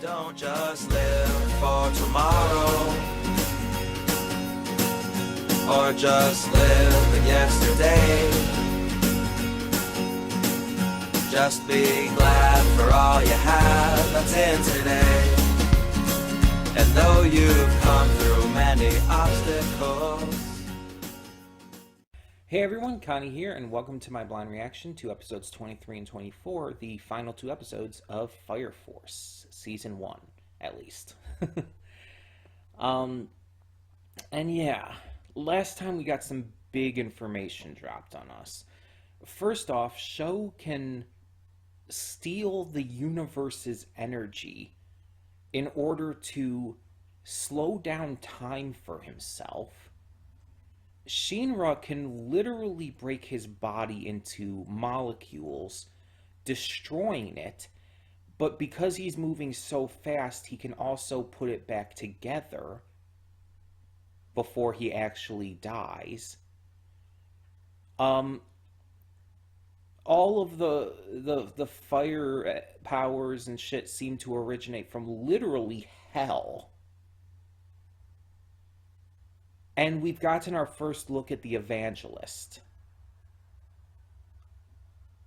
Don't just live for tomorrow, or just live in yesterday. Just be glad for all you have that's in today. And though you've come through many obstacles. Hey everyone, Connie here, and welcome to my blind reaction to episodes 23 and 24, the final two episodes of Fire Force, Season 1, at least. And yeah, last time we got some big information dropped on us. First off, Sho can steal the universe's energy in order to slow down time for himself. Shinra can literally break his body into molecules, destroying it, but because he's moving so fast, he can also put it back together before he actually dies. All of the fire powers and shit seem to originate from literally hell. And we've gotten our first look at the Evangelist.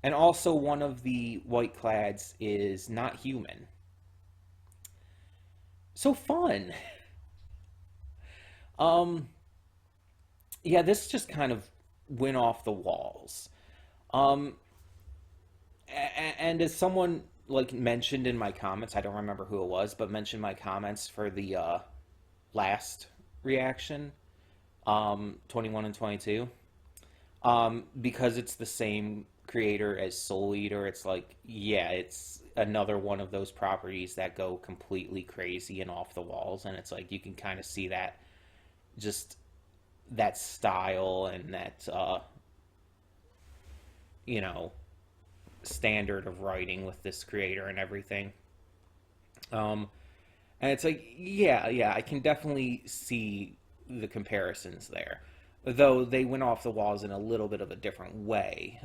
And also one of the White Clads is not human. So fun. Yeah, this just kind of went off the walls. And as someone mentioned in my comments, I don't remember who it was, but mentioned my comments for the last reaction, 21 and 22, because it's the same creator as Soul Eater. It's yeah, it's another one of those properties that go completely crazy and off the walls, and it's you can kind of see that, just that style and that standard of writing with this creator and everything. And it's yeah, I can definitely see the comparisons there, though they went off the walls in a little bit of a different way.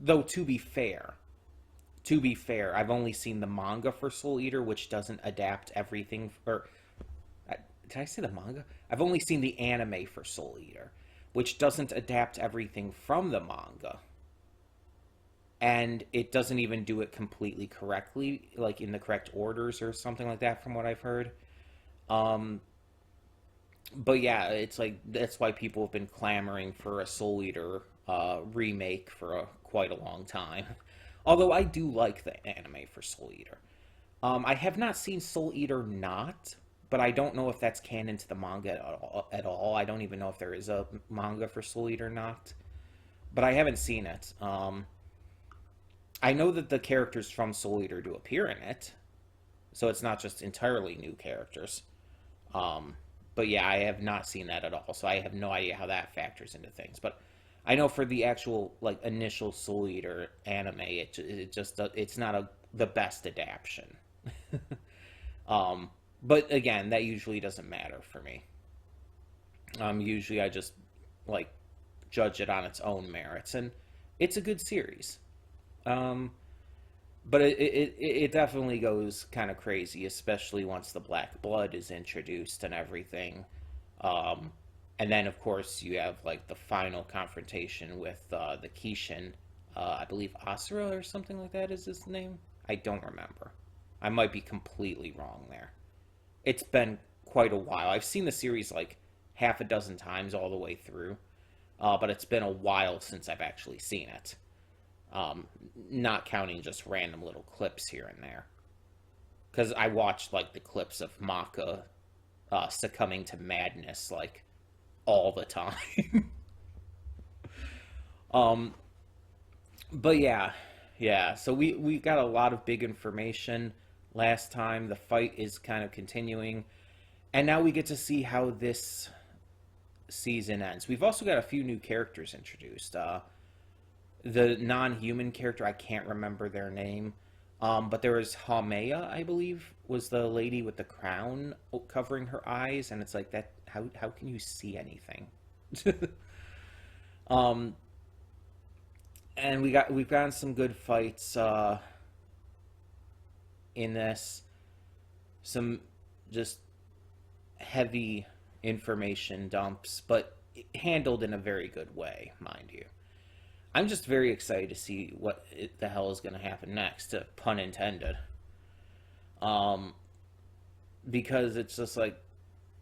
Though to be fair, I've only seen the manga for Soul Eater, which doesn't adapt everything. Did I say the manga? I've only seen the anime for Soul Eater, which doesn't adapt everything from the manga, and it doesn't even do it completely correctly, in the correct orders or something like that, from what I've heard. But yeah, it's that's why people have been clamoring for a Soul Eater remake for quite a long time. Although I do like the anime for Soul Eater. I have not seen Soul Eater Not, but I don't know if that's canon to the manga at all. I don't even know if there is a manga for Soul Eater Not, but I haven't seen it. I know that the characters from Soul Eater do appear in it, so it's not just entirely new characters. But yeah, I have not seen that at all, so I have no idea how that factors into things. But I know for the actual initial Soul Eater anime, it's not the best adaptation. But again, that usually doesn't matter for me. Usually I just judge it on its own merits, and it's a good series. But it definitely goes kind of crazy, especially once the Black Blood is introduced and everything. And then, of course, you have, the final confrontation with the Kishin. I believe Asura or something like that is his name. I don't remember. I might be completely wrong there. It's been quite a while. I've seen the series, half a dozen times all the way through. But it's been a while since I've actually seen it. Not counting just random little clips here and there, because I watched the clips of Maka succumbing to madness all the time. But yeah, so we got a lot of big information last time. The fight is kind of continuing, and now we get to see how this season ends. We've also got a few new characters introduced. The non-human character, I can't remember their name, but there was Haumea, I believe, was the lady with the crown covering her eyes, and it's that, how can you see anything? And we've gotten some good fights in this. some just heavy information dumps, but handled in a very good way, mind you. I'm just very excited to see what the hell is going to happen next, pun intended. Because it's just like,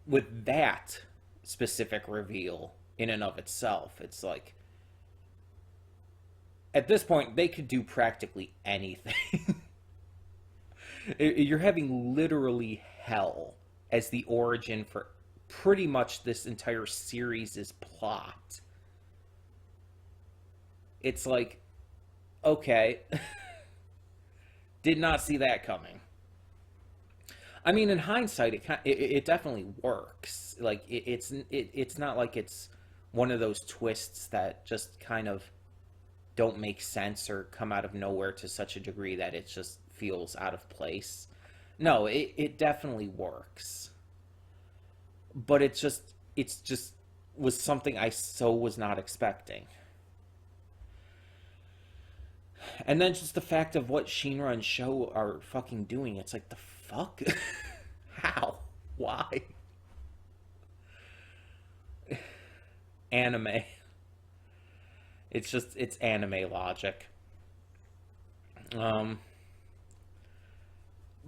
with that specific reveal in and of itself, it's like, at this point, they could do practically anything. You're having literally hell as the origin for pretty much this entire series' plot. It's like, okay, did not see that coming. I mean, in hindsight, it definitely works. Like, it's not like it's one of those twists that just kind of don't make sense or come out of nowhere to such a degree that it just feels out of place. No, it definitely works. But it's just was something I so was not expecting. And then just the fact of what Shinra and Sho are fucking doing, it's like, the fuck? How? Why? Anime. It's anime logic.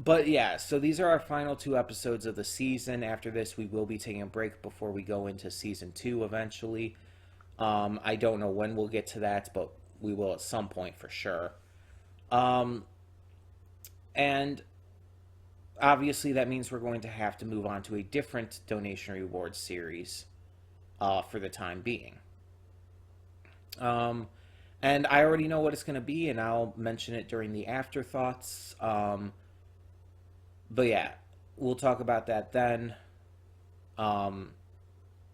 But yeah, so these are our final 2 episodes of the season. After this, we will be taking a break before we go into season 2 eventually. I don't know when we'll get to that, but we will at some point for sure. And obviously that means we're going to have to move on to a different donation reward series for the time being. And I already know what it's going to be, and I'll mention it during the afterthoughts. But yeah, we'll talk about that then. I'm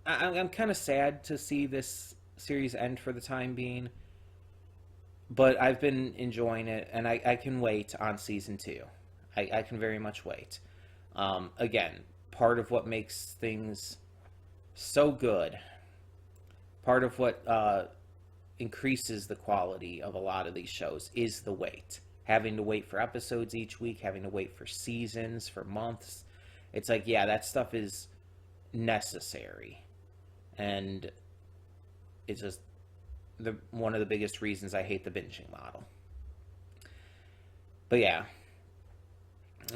kind of sad to see this series end for the time being, but I've been enjoying it, and I can wait on season 2. I can very much wait. Again, part of what makes things so good, part of what increases the quality of a lot of these shows is the wait. Having to wait for episodes each week, having to wait for seasons, for months. It's like, yeah, that stuff is necessary. And it's just one of the biggest reasons I hate the binging model. But yeah,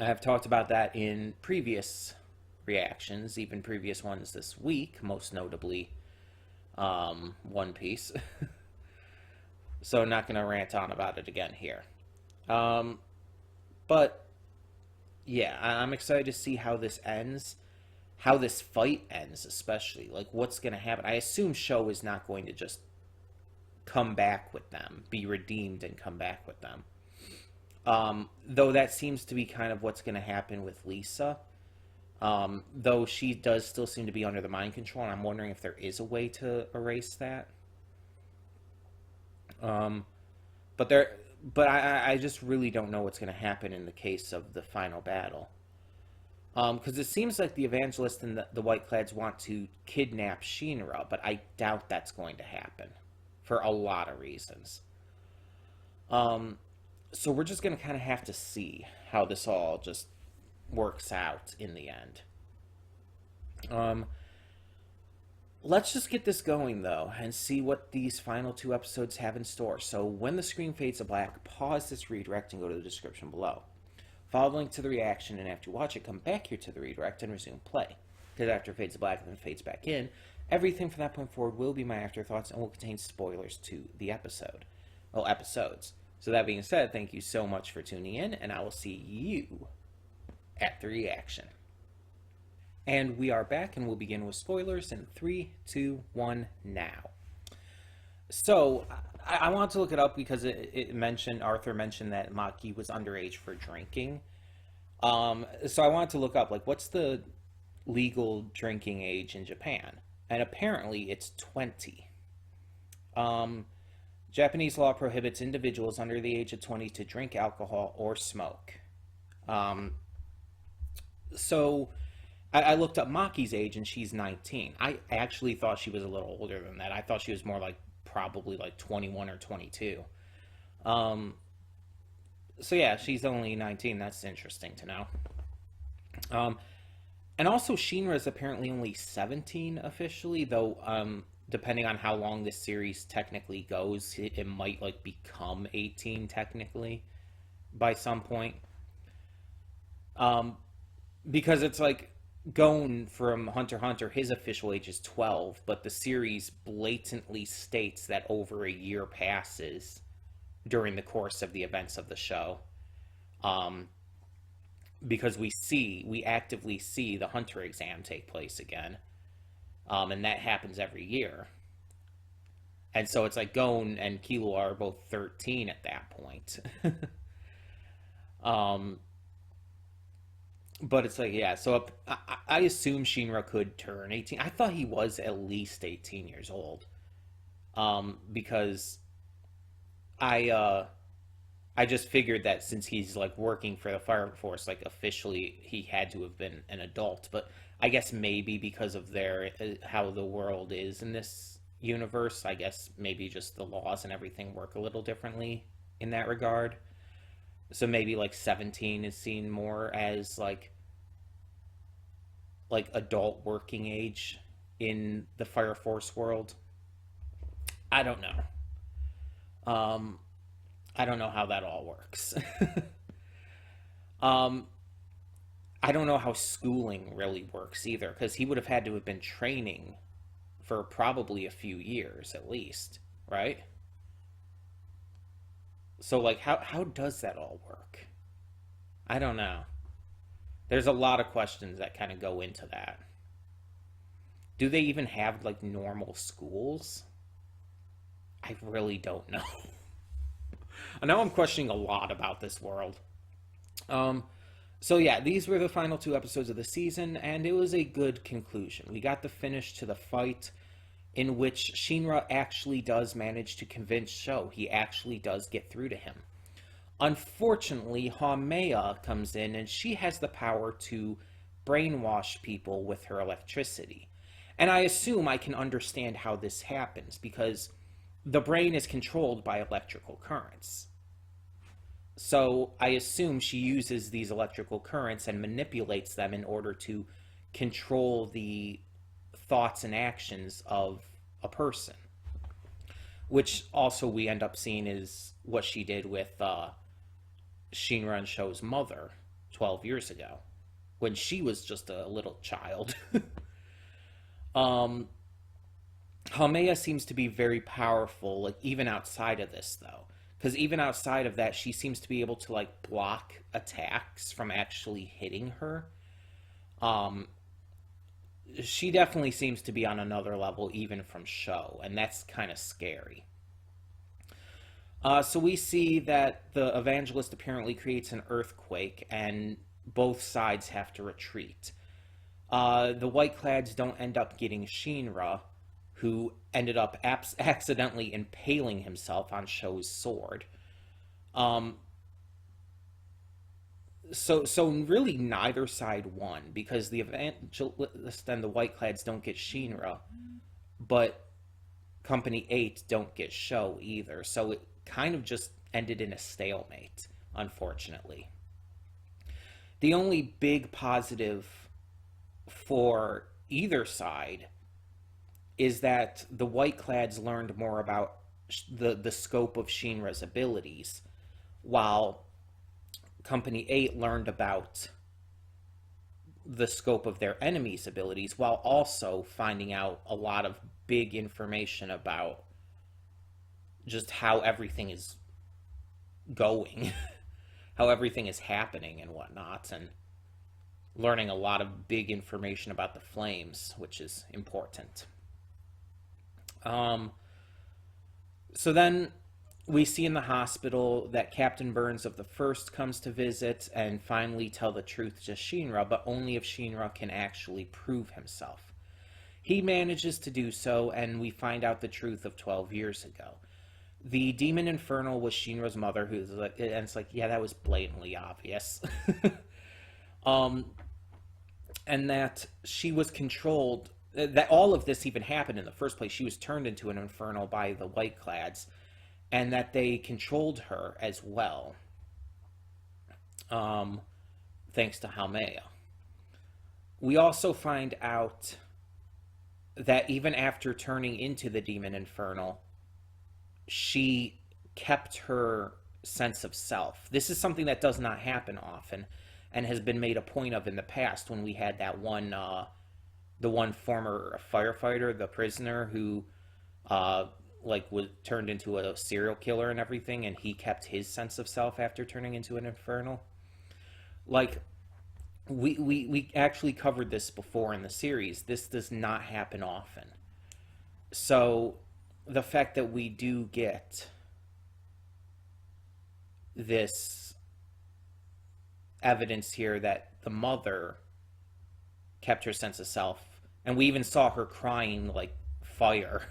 I have talked about that in previous reactions, even previous ones this week, most notably One Piece. So I'm not going to rant on about it again here. But yeah, I'm excited to see how this ends, how this fight ends, especially. Like, what's going to happen. I assume Sho is not going to just come back with them, be redeemed and come back with them. Though that seems to be kind of what's going to happen with Lisa. Though she does still seem to be under the mind control, and I'm wondering if there is a way to erase that. But I just really don't know what's going to happen in the case of the final battle. Because it seems like the Evangelist and the Whiteclads want to kidnap Shinra, but I doubt that's going to happen for a lot of reasons. So we're just going to kind of have to see how this all just works out in the end. Let's just get this going, though, and see what these final 2 episodes have in store. So when the screen fades to black, pause this redirect and go to the description below. Follow the link to the reaction, and after you watch it, come back here to the redirect and resume play. Because after it fades to black and then fades back in, everything from that point forward will be my afterthoughts and will contain spoilers to the episode. Well, episodes. So that being said, thank you so much for tuning in, and I will see you at the reaction. And we are back, and we'll begin with spoilers in 3, 2, 1, now. So, I wanted to look it up because Arthur mentioned that Maki was underage for drinking. So I wanted to look up, like, what's the legal drinking age in Japan? And apparently it's 20. Japanese law prohibits individuals under the age of 20 to drink alcohol or smoke. So I looked up Maki's age, and she's 19. I actually thought she was a little older than that. I thought she was more like probably like 21 or 22. So yeah, she's only 19. That's interesting to know. And also, Shinra is apparently only 17 officially, though, depending on how long this series technically goes, it might, like, become 18 technically by some point. Um, because it's like, Gon from Hunter x Hunter, his official age is 12, but the series blatantly states that over a year passes during the course of the events of the show. Um, because we actively see the Hunter exam take place again. And that happens every year. And so it's like Gon and Killua are both 13 at that point. um, but it's like, yeah, so I assume Shinra could turn 18. I thought he was at least 18 years old. Because I just figured that since he's like working for the Fire Force, like officially he had to have been an adult. But I guess maybe because of their how the world is in this universe, I guess maybe just the laws and everything work a little differently in that regard. So maybe like 17 is seen more as like adult working age in the Fire Force world. I don't know. I don't know how that all works. um, I don't know how schooling really works either, because he would have had to have been training for probably a few years at least, right? So, like, how does that all work? I don't know. There's a lot of questions that kind of go into that. Do they even have like normal schools? I really don't know. I know I'm questioning a lot about this world. Um, so yeah, these were the final two episodes of the season, and it was a good conclusion. We got the finish to the fight, in which Shinra actually does manage to convince Sho. He actually does get through to him. Unfortunately, Haumea comes in, and she has the power to brainwash people with her electricity. And I assume I can understand how this happens, because the brain is controlled by electrical currents. So I assume she uses these electrical currents and manipulates them in order to control the thoughts and actions of a person. Which also we end up seeing is what she did with Shinra and Sho's mother 12 years ago, when she was just a little child. um, Haumea seems to be very powerful, like even outside of this though. Because even outside of that, she seems to be able to like block attacks from actually hitting her. Um, she definitely seems to be on another level, even from Sho, and that's kind of scary. So we see that the evangelist apparently creates an earthquake, and both sides have to retreat. The Whiteclads don't end up getting Shinra, who ended up accidentally impaling himself on Sho's sword. Um, so really neither side won, because the Evangelist and the Whiteclads don't get Shinra, but Company 8 don't get Sho either. So it kind of just ended in a stalemate, unfortunately. The only big positive for either side is that the Whiteclads learned more about the scope of Shinra's abilities, while Company 8 learned about the scope of their enemies' abilities, while also finding out a lot of big information about just how everything is going, how everything is happening and whatnot, and learning a lot of big information about the flames, which is important. So then we see in the hospital that Captain Burns of the First comes to visit and finally tell the truth to Shinra, but only if Shinra can actually prove himself. He manages to do so, and we find out the truth of 12 years ago. The Demon Infernal was Shinra's mother, who's like, and it's like, yeah, that was blatantly obvious. um, and that she was controlled, that all of this even happened in the first place. She was turned into an Infernal by the Whiteclads, and that they controlled her as well, thanks to Haumea. We also find out that even after turning into the demon infernal, she kept her sense of self. This is something that does not happen often and has been made a point of in the past when we had that one the one former firefighter, the prisoner who was turned into a serial killer and everything, and he kept his sense of self after turning into an infernal. Like, we actually covered this before in the series. This does not happen often. So the fact that we do get this evidence here that the mother kept her sense of self, and we even saw her crying like fire.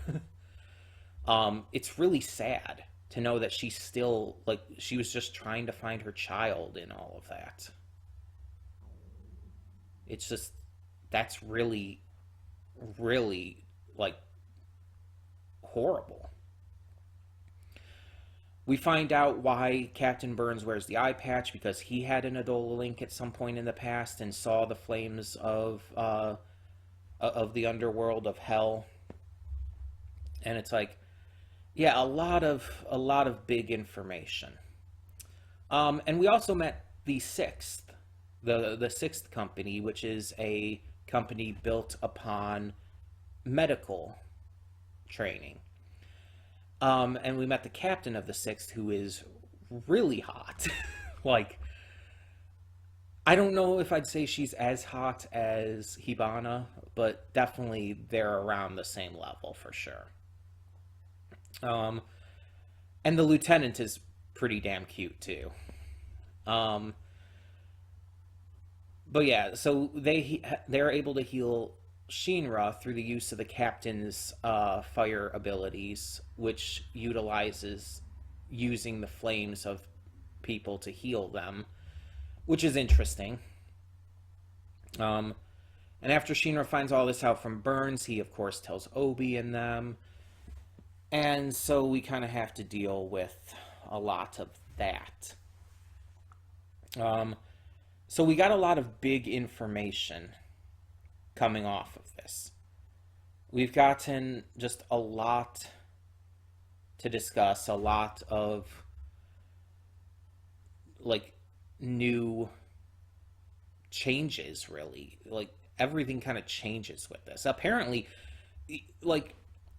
It's really sad to know that she's still, like, she was just trying to find her child in all of that. It's just, that's really, really, like, horrible. We find out why Captain Burns wears the eye patch, because he had an Adola link at some point in the past and saw the flames of the underworld of hell. And it's like, yeah, a lot of big information. And we also met the sixth, the sixth company, which is a company built upon medical training. And we met the captain of the sixth, who is really hot. Like, I don't know if I'd say she's as hot as Hibana, but definitely they're around the same level for sure. And the lieutenant is pretty damn cute too. But yeah, so they're able to heal Shinra through the use of the captain's fire abilities, which utilizes using the flames of people to heal them, which is interesting. And after Shinra finds all this out from Burns, he of course tells Obi and them. And so we kind of have to deal with a lot of that. So we got a lot of big information coming off of this. We've gotten just a lot to discuss, a lot of, like, new changes, really. Like, everything kind of changes with this. Apparently, like,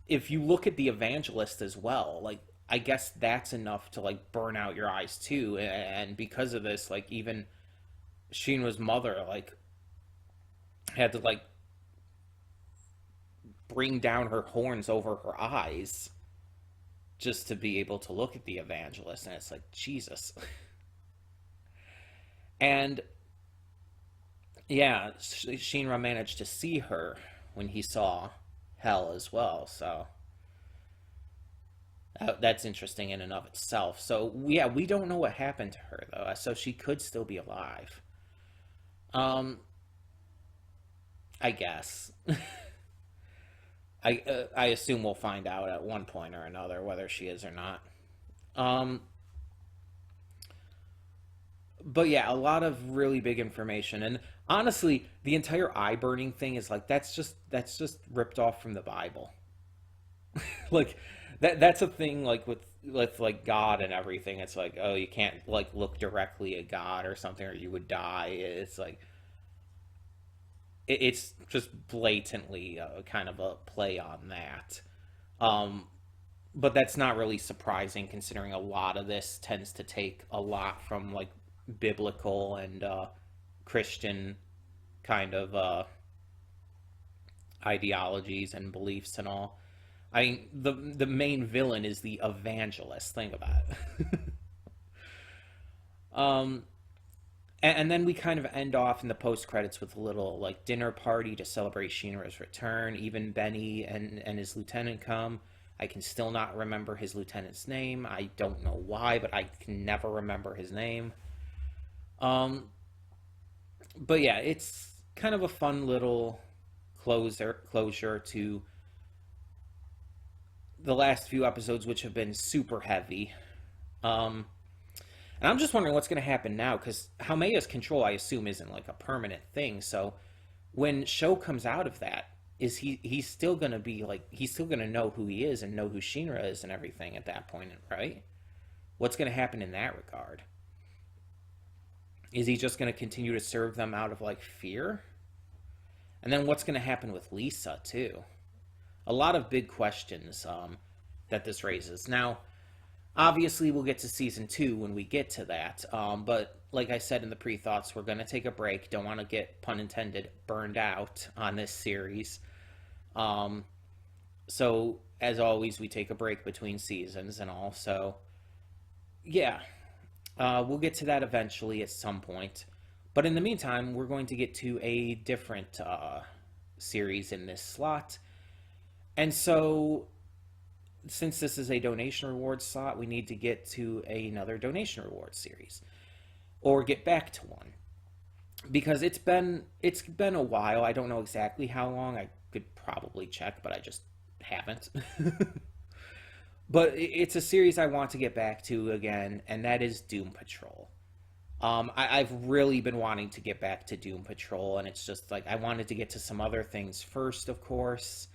if you look at the evangelist as well, like, I guess that's enough to, like, burn out your eyes too. And because of this, like, even Shinra's mother, like, had to, like, bring down her horns over her eyes just to be able to look at the evangelist. And it's like, Jesus. And yeah, Shinra managed to see her when he saw hell as well, so that's interesting in and of itself. So yeah, we don't know what happened to her though, so she could still be alive. I guess. I assume we'll find out at one point or another whether she is or not. But yeah, a lot of really big information, and honestly, the entire eye burning thing is like, that's just ripped off from the Bible. Like, that's a thing, like, with like God and everything. It's like, oh, you can't, like, look directly at God or something, or you would die. It's like, it's just blatantly kind of a play on that. But that's not really surprising, considering a lot of this tends to take a lot from, like, biblical and Christian kind of ideologies and beliefs and all. I mean, the main villain is the evangelist. Think about it. And then we kind of end off in the post credits with a little, like, dinner party to celebrate Shinra's return. Even Benny and his lieutenant come. I can still not remember his lieutenant's name. I don't know why, but I can never remember his name. But yeah, it's kind of a fun little closure to the last few episodes, which have been super heavy. And I'm just wondering what's going to happen now, because Haumea's control, I assume, isn't like a permanent thing. So when Sho comes out of that, is he's still gonna be like, he's still gonna know who he is and know who Shinra is and everything at that point, right? What's gonna happen in that regard? Is he just gonna continue to serve them out of like fear? And then what's gonna happen with Lisa too? A lot of big questions that this raises. Now, obviously, we'll get to season 2 when we get to that. But like I said in the pre-thoughts, we're going to take a break. Don't want to get, pun intended, burned out on this series. So, as always, we take a break between seasons and all. So, yeah, we'll get to that eventually at some point. But in the meantime, we're going to get to a different series in this slot. And so, since this is a donation reward slot, we need to get to another donation reward series, or get back to one, because it's been a while. I don't know exactly how long. I could probably check, but I just haven't. But it's a series I want to get back to again, and that is Doom Patrol. I've really been wanting to get back to Doom Patrol, and it's just like I wanted to get to some other things first, of course.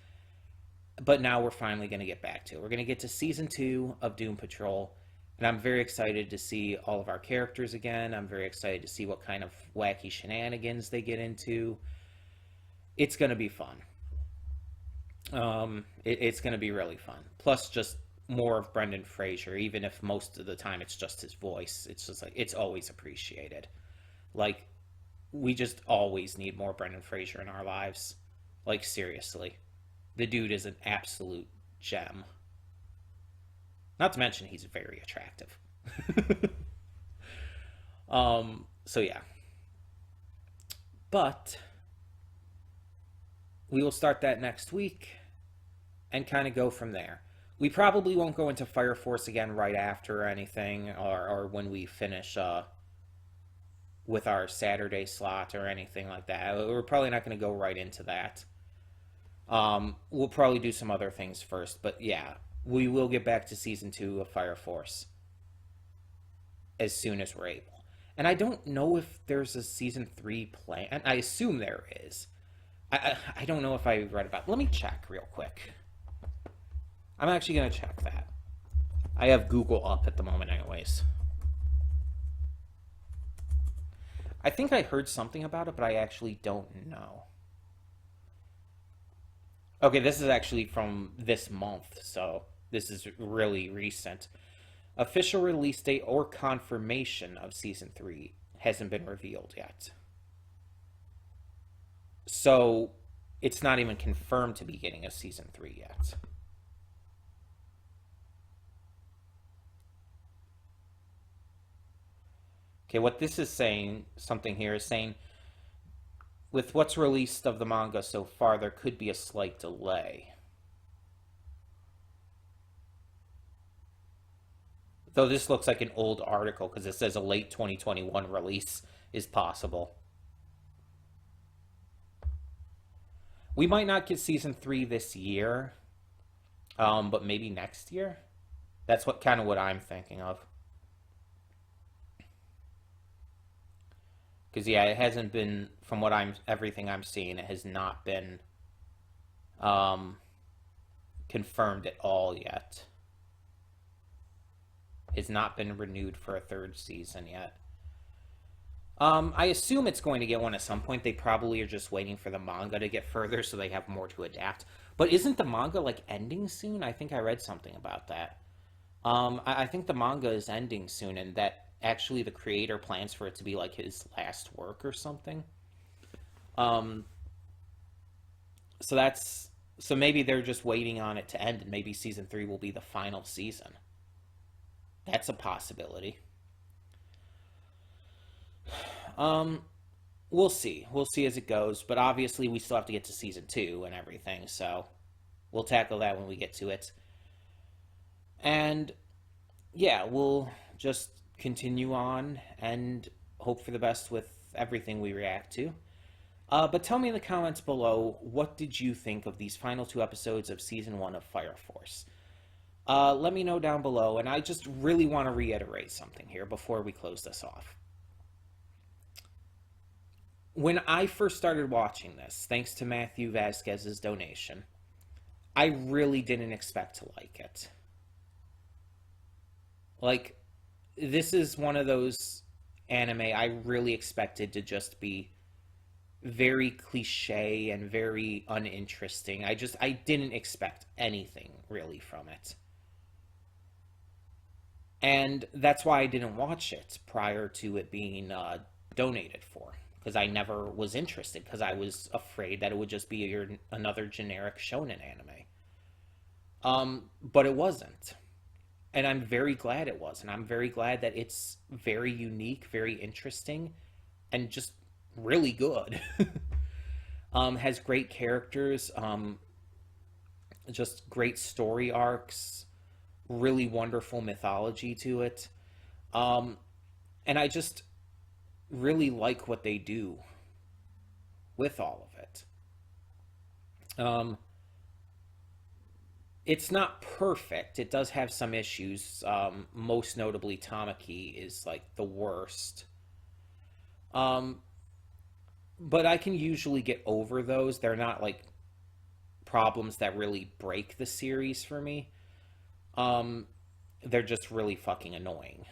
But now we're finally going to get back to it. We're going to get to season 2 of Doom Patrol, and I'm very excited to see all of our characters again. I'm very excited to see what kind of wacky shenanigans they get into. It's going to be fun. It's going to be really fun. Plus, just more of Brendan Fraser, even if most of the time it's just his voice. It's just like, it's always appreciated. Like, we just always need more Brendan Fraser in our lives. Like, seriously. The dude is an absolute gem. Not to mention he's very attractive. So yeah. But we will start that next week and kind of go from there. We probably won't go into Fire Force again right after or anything, or when we finish with our Saturday slot or anything like that. We're probably not going to go right into that. We'll probably do some other things first, but yeah, we will get back to season 2 of Fire Force as soon as we're able. And I don't know if there's a season 3 plan. I assume there is. I don't know if I read about it. Let me check real quick. I'm actually going to check that. I have Google up at the moment anyways. I think I heard something about it, but I actually don't know. Okay, this is actually from this month, so this is really recent. Official release date or confirmation of season 3 hasn't been revealed yet. So it's not even confirmed to be getting a season 3 yet. Okay, what this is saying, something here is saying, with what's released of the manga so far, there could be a slight delay. Though this looks like an old article, because it says a late 2021 release is possible. We might not get season 3 this year, but maybe next year. That's kind of what I'm thinking of. Because yeah, it hasn't been, from what everything I'm seeing, it has not been confirmed at all yet. It's not been renewed for a 3rd season yet. I assume it's going to get one at some point. They probably are just waiting for the manga to get further so they have more to adapt. But isn't the manga like ending soon? I think I read something about that. I think the manga is ending soon, and that actually the creator plans for it to be like his last work or something. So maybe they're just waiting on it to end, and maybe season 3 will be the final season. That's a possibility. We'll see. We'll see as it goes, but obviously we still have to get to season 2 and everything, so we'll tackle that when we get to it. And yeah, we'll just continue on and hope for the best with everything we react to. But tell me in the comments below, what did you think of these final 2 episodes of Season 1 of Fire Force? Let me know down below, and I just really want to reiterate something here before we close this off. when I first started watching this, thanks to Matthew Vasquez's donation, I really didn't expect to like it. Like, this is one of those anime I really expected to just be very cliche and very uninteresting. I didn't expect anything really from it. And that's why I didn't watch it prior to it being donated for. Because I never was interested, because I was afraid that it would just be another generic shonen anime. But it wasn't. And I'm very glad it was. And I'm very glad that it's very unique, very interesting, and just really good. Has great characters, just great story arcs, really wonderful mythology to it. And I just really like what they do with all of it. It's not perfect. It does have some issues. Most notably, Tamaki is like the worst. But I can usually get over those. They're not like problems that really break the series for me. They're just really fucking annoying.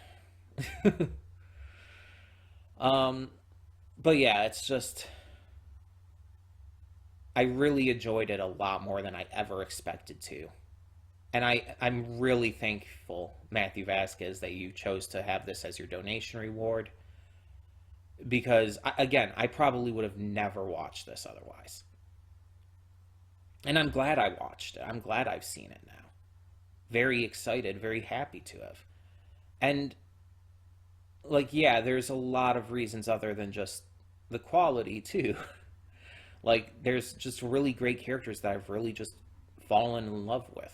But yeah, it's just, I really enjoyed it a lot more than I ever expected to. And I'm really thankful, Matthew Vasquez, that you chose to have this as your donation reward. Because, again, I probably would have never watched this otherwise. And I'm glad I watched it. I'm glad I've seen it now. Very excited, very happy to have. And, like, yeah, there's a lot of reasons other than just the quality, too. Like, there's just really great characters that I've really just fallen in love with.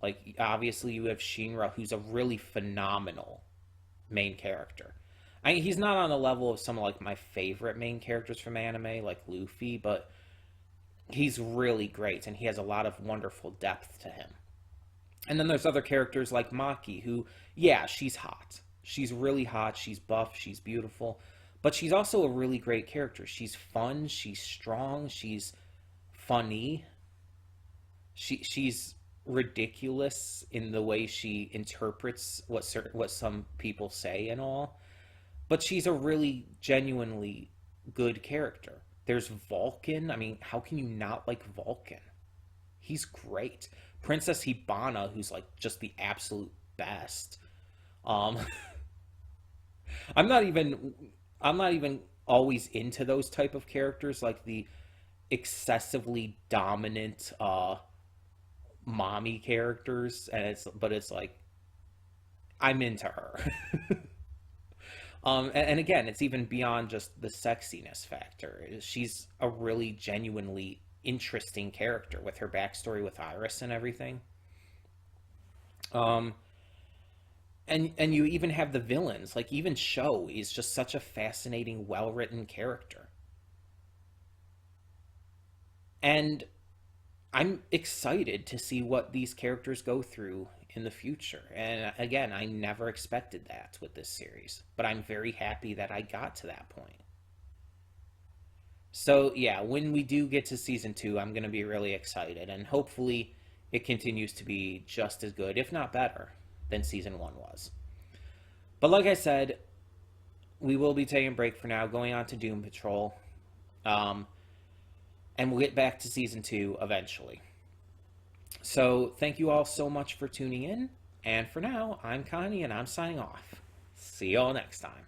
Like, obviously you have Shinra, who's a really phenomenal main character. I mean, he's not on the level of some of, like, my favorite main characters from anime, like Luffy, but he's really great, and he has a lot of wonderful depth to him. And then there's other characters like Maki, who, yeah, she's hot. She's really hot, she's buff, she's beautiful, but she's also a really great character. She's fun, she's strong, she's funny. She's ridiculous in the way she interprets what some people say and all. But she's a really genuinely good character. There's Vulcan. I mean, how can you not like Vulcan? He's great. Princess Hibana, who's like just the absolute best. Um, I'm not even always into those type of characters, like the excessively dominant mommy characters, and it's like I'm into her. And again, it's even beyond just the sexiness factor. She's a really genuinely interesting character with her backstory with Iris and everything. And you even have the villains, like even Sho is just such a fascinating, well-written character. And I'm excited to see what these characters go through in the future. And again, I never expected that with this series, but I'm very happy that I got to that point. So yeah, when we do get to season 2, I'm going to be really excited, and hopefully it continues to be just as good, if not better, than season 1 was. But like I said, we will be taking a break for now, going on to Doom Patrol. And we'll get back to season 2 eventually. So thank you all so much for tuning in. And for now, I'm Connie, and I'm signing off. See you all next time.